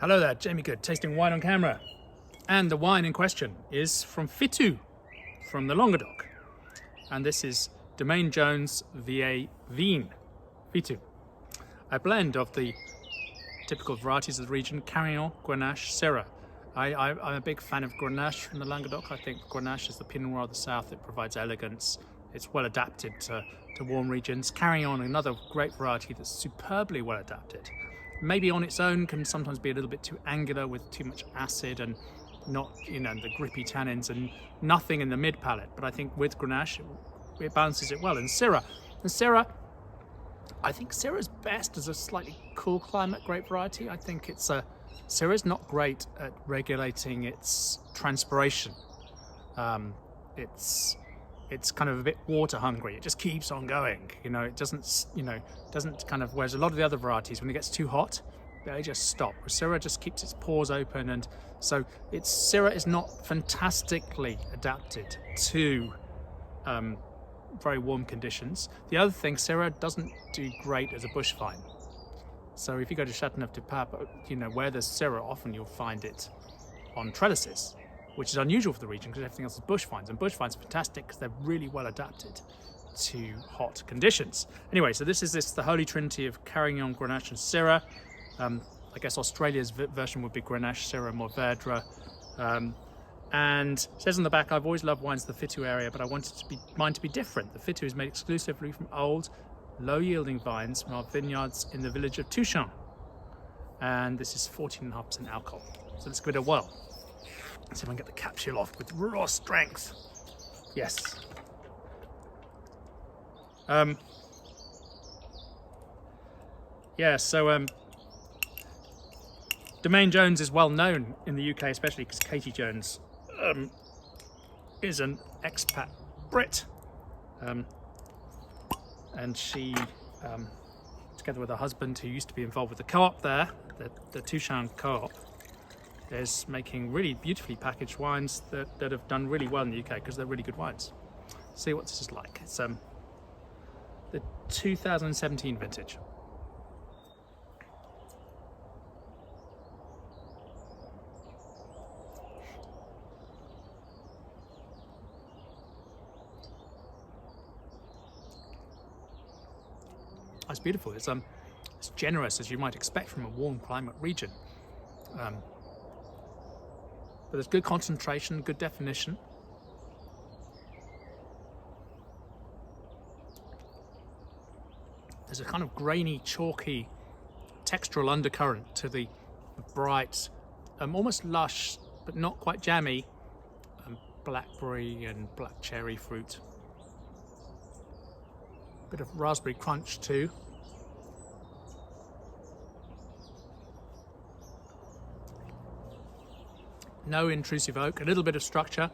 Hello there, Jamie Goode, tasting wine on camera. And the wine in question is from Fitou, from the Languedoc. And this is Domaine Jones Vieilles Vignes, Fitou. A blend of the typical varieties of the region, Carignan, Grenache, Syrah. I'm a big fan of Grenache from the Languedoc. I think Grenache is the Pinot Noir of the south. It provides elegance. It's well adapted to warm regions. Carignan, another great variety that's superbly well adapted. Maybe on its own can sometimes be a little bit too angular with too much acid and not, the grippy tannins and nothing in the mid palate. But I think with Grenache, it balances it well. And Syrah, I think Syrah's best as a slightly cool climate grape variety. I think Syrah's not great at regulating its transpiration. It's kind of a bit water hungry. It just keeps on going. It doesn't kind of, whereas a lot of the other varieties, when it gets too hot, they just stop. Syrah just keeps its pores open, and so Syrah is not fantastically adapted to very warm conditions. The other thing, Syrah doesn't do great as a bush vine. So if you go to Châteauneuf-du-Pape, where there's Syrah, often you'll find it on trellises, which is unusual for the region because everything else is bush vines, and bush vines are fantastic because they're really well adapted to hot conditions. Anyway, so this is the holy trinity of Carignan, Grenache and Syrah. I guess Australia's version would be Grenache, Syrah, Mourvèdre. And it says on the back, I've always loved wines of the Fitou area, but I wanted mine to be different. The Fitou is made exclusively from old, low-yielding vines from our vineyards in the village of Tuchan. And this is 14.5% alcohol. So let's give it a whirl. Let's see if I can get the capsule off with raw strength. Yes. Domaine Jones is well known in the UK, especially because Katie Jones is an expat Brit. And she, together with her husband, who used to be involved with the co-op there, the Tuchan co-op, is making really beautifully packaged wines that have done really well in the UK because they're really good wines. See what this is like. It's the 2017 vintage. It's beautiful. It's generous, as you might expect from a warm climate region. But there's good concentration, good definition. There's a kind of grainy, chalky, textural undercurrent to the bright, almost lush, but not quite jammy, blackberry and black cherry fruit. Bit of raspberry crunch too. No intrusive oak, a little bit of structure.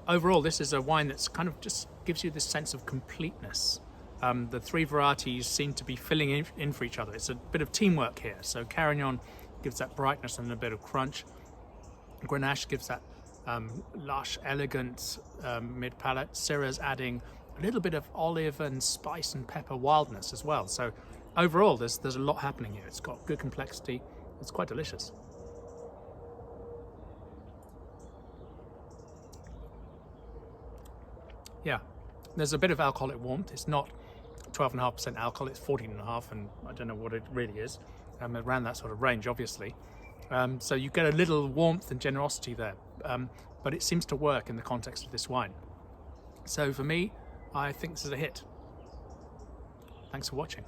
Overall, this is a wine that's kind of just gives you this sense of completeness. The three varieties seem to be filling in for each other. It's a bit of teamwork here. So Carignan gives that brightness and a bit of crunch. Grenache gives that lush, elegant mid-palate. Syrah's adding a little bit of olive and spice and pepper wildness as well. So overall, there's a lot happening here. It's got good complexity. It's quite delicious. Yeah, there's a bit of alcoholic warmth. It's not 12.5% alcohol, it's 14.5%, and I don't know what it really is. Around that sort of range, obviously. So you get a little warmth and generosity there, but it seems to work in the context of this wine. So for me, I think this is a hit. Thanks for watching.